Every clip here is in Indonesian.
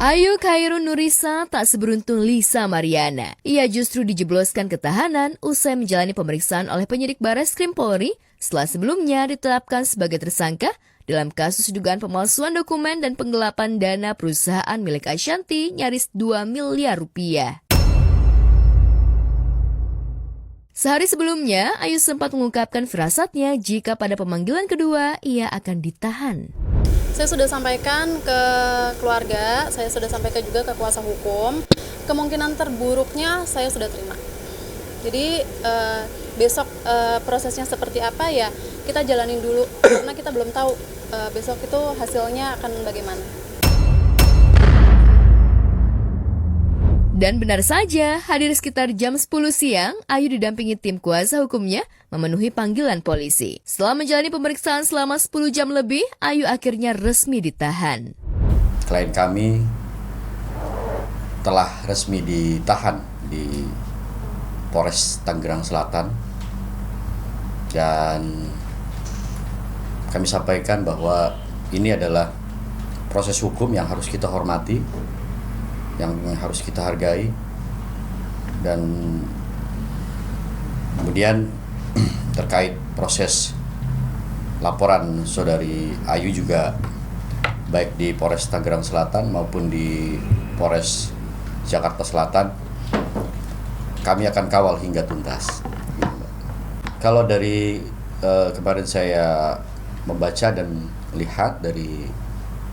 Ayu Khairun Nurisa tak seberuntung Lisa Mariana. Ia justru dijebloskan ke tahanan usai menjalani pemeriksaan oleh penyidik Bareskrim Polri setelah sebelumnya ditetapkan sebagai tersangka dalam kasus dugaan pemalsuan dokumen dan penggelapan dana perusahaan milik Ashanti nyaris 2 miliar rupiah. Sehari sebelumnya, Ayu sempat mengungkapkan firasatnya jika pada pemanggilan kedua ia akan ditahan. Saya sudah sampaikan ke keluarga, saya sudah sampaikan juga ke kuasa hukum. Kemungkinan terburuknya saya sudah terima. Jadi besok prosesnya seperti apa ya kita jalanin dulu karena kita belum tahu besok itu hasilnya akan bagaimana. Dan benar saja, hadir sekitar jam 10 siang, Ayu didampingi tim kuasa hukumnya memenuhi panggilan polisi. Setelah menjalani pemeriksaan selama 10 jam lebih, Ayu akhirnya resmi ditahan. Klien kami telah resmi ditahan di Polres Tangerang Selatan. Dan kami sampaikan bahwa ini adalah proses hukum yang harus kita hormati, yang harus kita hargai. Dan kemudian terkait proses laporan saudari Ayu juga baik di Polres Tangerang Selatan maupun di Polres Jakarta Selatan kami akan kawal hingga tuntas. Kalau dari kemarin saya membaca dan melihat dari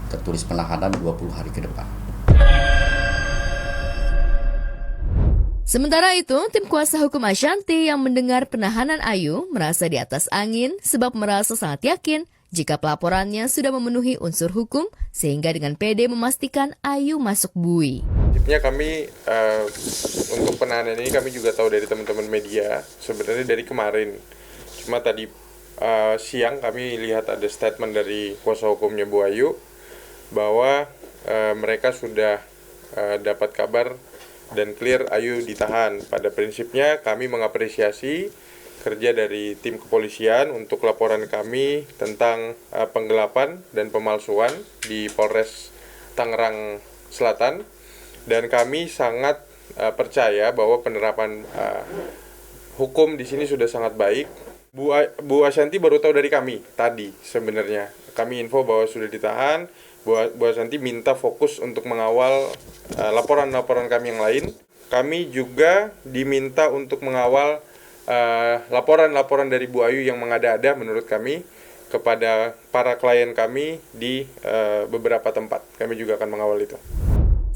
tertulis penahanan 20 hari ke depan. Sementara itu, tim kuasa hukum Ashanti yang mendengar penahanan Ayu merasa di atas angin sebab merasa sangat yakin jika pelaporannya sudah memenuhi unsur hukum sehingga dengan pede memastikan Ayu masuk bui. Sebenarnya kami untuk penahanan ini kami juga tahu dari teman-teman media sebenarnya dari kemarin. Cuma tadi siang kami lihat ada statement dari kuasa hukumnya Bu Ayu bahwa mereka sudah dapat kabar dan clear Ayu ditahan. Pada prinsipnya kami mengapresiasi kerja dari tim kepolisian untuk laporan kami tentang penggelapan dan pemalsuan di Polres Tangerang Selatan, dan kami sangat percaya bahwa penerapan hukum di sini sudah sangat baik. Bu Ashanti baru tahu dari kami tadi sebenarnya. Kami info bahwa sudah ditahan. Bu Ashanti minta fokus untuk mengawal laporan-laporan kami yang lain. Kami juga diminta untuk mengawal laporan-laporan dari Bu Ayu yang mengada-ada menurut kami kepada para klien kami di beberapa tempat. Kami juga akan mengawal itu.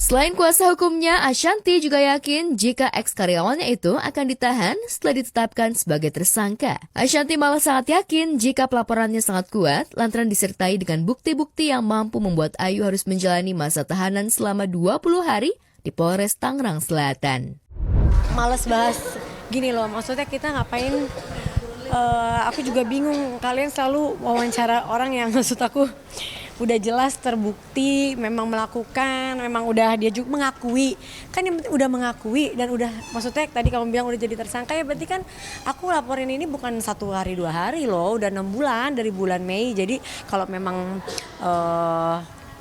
Selain kuasa hukumnya, Ashanti juga yakin jika ex-karyawannya itu akan ditahan setelah ditetapkan sebagai tersangka. Ashanti malah sangat yakin jika pelaporannya sangat kuat lantaran disertai dengan bukti-bukti yang mampu membuat Ayu harus menjalani masa tahanan selama 20 hari di Polres Tangerang Selatan. Males bahas gini loh, maksudnya kita ngapain, aku juga bingung, kalian selalu wawancara orang yang maksud aku udah jelas terbukti memang melakukan, memang udah dia juga mengakui, kan yang penting udah mengakui dan udah, maksudnya tadi kamu bilang udah jadi tersangka ya berarti kan aku laporin ini bukan 1 hari 2 hari loh, udah 6 bulan dari bulan Mei. Jadi kalau memang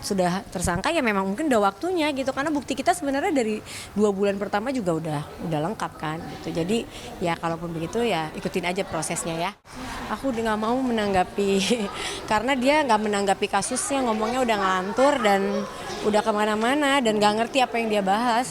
sudah tersangka ya memang mungkin udah waktunya gitu, karena bukti kita sebenarnya dari 2 bulan pertama juga udah lengkap kan gitu. Jadi ya kalaupun begitu ya ikutin aja prosesnya ya. Aku udah nggak mau menanggapi karena dia nggak menanggapi kasusnya, ngomongnya udah ngelantur dan udah kemana-mana dan nggak ngerti apa yang dia bahas.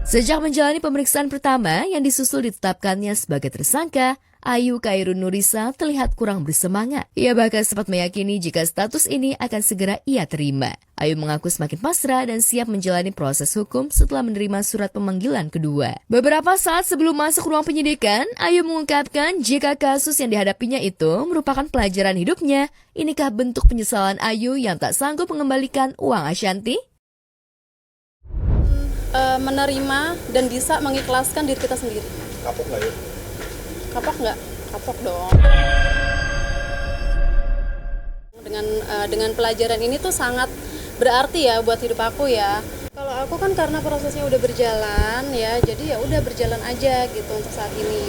Sejak menjalani pemeriksaan pertama yang disusul ditetapkannya sebagai tersangka, Ayu Khairun Nurisa terlihat kurang bersemangat. Ia bahkan sempat meyakini jika status ini akan segera ia terima. Ayu mengaku semakin pasrah dan siap menjalani proses hukum setelah menerima surat pemanggilan kedua. Beberapa saat sebelum masuk ruang penyidikan, Ayu mengungkapkan jika kasus yang dihadapinya itu merupakan pelajaran hidupnya. Inikah bentuk penyesalan Ayu yang tak sanggup mengembalikan uang Ashanti? Menerima dan bisa mengikhlaskan diri kita sendiri. Kapok nggak ya? Kapok nggak? Kapok dong. Dengan pelajaran ini tuh sangat berarti ya buat hidup aku ya. Kalau aku kan karena prosesnya udah berjalan ya, jadi ya udah berjalan aja gitu untuk saat ini.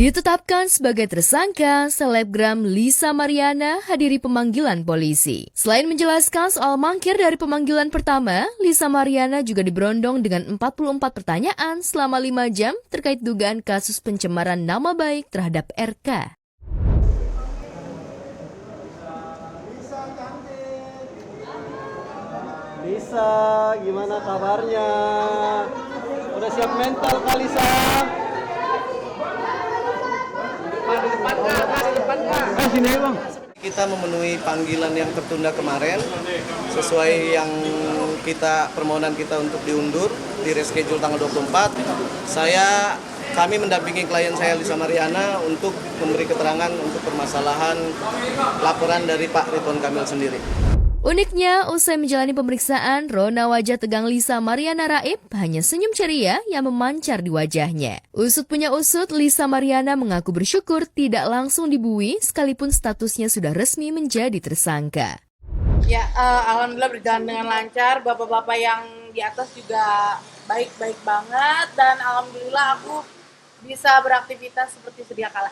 Ditetapkan sebagai tersangka, selebgram Lisa Mariana hadiri pemanggilan polisi. Selain menjelaskan soal mangkir dari pemanggilan pertama, Lisa Mariana juga diberondong dengan 44 pertanyaan selama 5 jam terkait dugaan kasus pencemaran nama baik terhadap RK. Lisa, gimana kabarnya? Udah siap mental kali, Lisa? Sini aja, Bang. Kita memenuhi panggilan yang tertunda kemarin sesuai yang permohonan kita untuk diundur di reschedule tanggal 24. Kami mendampingi klien saya Lisa Mariana untuk memberi keterangan untuk permasalahan laporan dari Pak Ridwan Kamil sendiri. Uniknya, usai menjalani pemeriksaan, rona wajah tegang Lisa Mariana Raib hanya senyum ceria yang memancar di wajahnya. Usut punya usut, Lisa Mariana mengaku bersyukur tidak langsung dibui sekalipun statusnya sudah resmi menjadi tersangka. Ya, alhamdulillah berjalan dengan lancar. Bapak-bapak yang di atas juga baik-baik banget dan alhamdulillah aku bisa beraktivitas seperti sedia kala.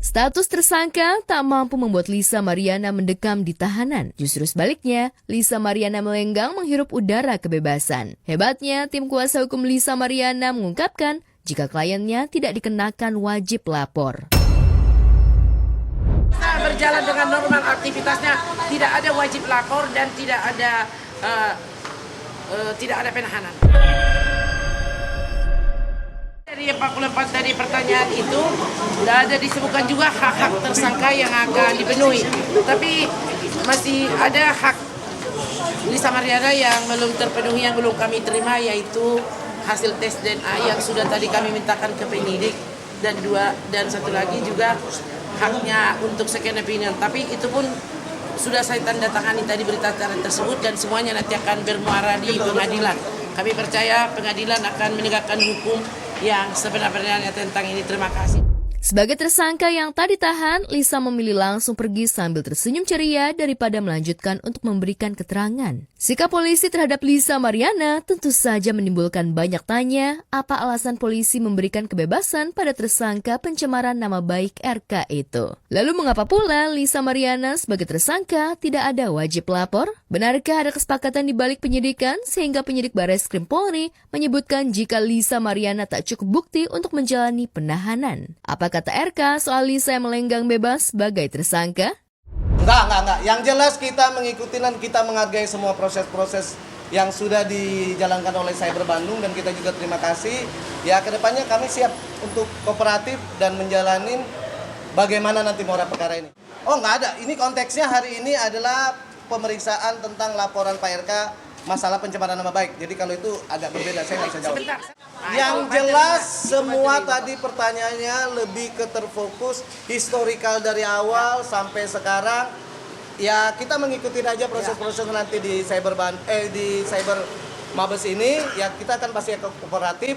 Status tersangka tak mampu membuat Lisa Mariana mendekam di tahanan. Justru sebaliknya, Lisa Mariana melenggang menghirup udara kebebasan. Hebatnya, tim kuasa hukum Lisa Mariana mengungkapkan jika kliennya tidak dikenakan wajib lapor. Kita berjalan dengan normal aktivitasnya, tidak ada wajib lapor dan tidak ada penahanan. Dari 44 dari pertanyaan itu, tidak ada disebutkan juga hak-hak tersangka yang akan dipenuhi. Tapi masih ada hak Lisa Mariana yang belum terpenuhi, yang belum kami terima, yaitu hasil tes DNA yang sudah tadi kami mintakan ke penyidik, dan satu lagi juga haknya untuk second opinion. Tapi itu pun sudah saya tanda tangani tadi berita acara tersebut dan semuanya nanti akan bermuara di pengadilan. Kami percaya pengadilan akan menegakkan hukum yang sebenarnya tentang ini. Terima kasih. Sebagai tersangka yang tak ditahan, Lisa memilih langsung pergi sambil tersenyum ceria daripada melanjutkan untuk memberikan keterangan. Sikap polisi terhadap Lisa Mariana tentu saja menimbulkan banyak tanya apa alasan polisi memberikan kebebasan pada tersangka pencemaran nama baik RK itu. Lalu mengapa pula Lisa Mariana sebagai tersangka tidak ada wajib lapor? Benarkah ada kesepakatan di balik penyidikan sehingga penyidik Barreskrim Polri menyebutkan jika Lisa Mariana tak cukup bukti untuk menjalani penahanan? Apa kata RK soal Lisa yang melenggang bebas sebagai tersangka? Enggak. Yang jelas kita mengikuti dan kita menghargai semua proses-proses yang sudah dijalankan oleh Cyber Bandung dan kita juga terima kasih. Ya, kedepannya kami siap untuk kooperatif dan menjalani bagaimana nanti mora perkara ini. Oh, enggak ada. Ini konteksnya hari ini adalah pemeriksaan tentang laporan Pak RK masalah pencemaran nama baik. Jadi kalau itu agak berbeda, saya nggak bisa jawab. Yang jelas semua tadi pertanyaannya lebih ke terfokus historikal dari awal sampai sekarang. Ya kita mengikuti aja proses-proses nanti di Cyber Mabes ini. Ya kita akan pasti kooperatif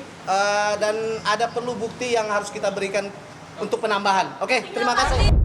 dan ada perlu bukti yang harus kita berikan untuk penambahan. Oke, terima kasih.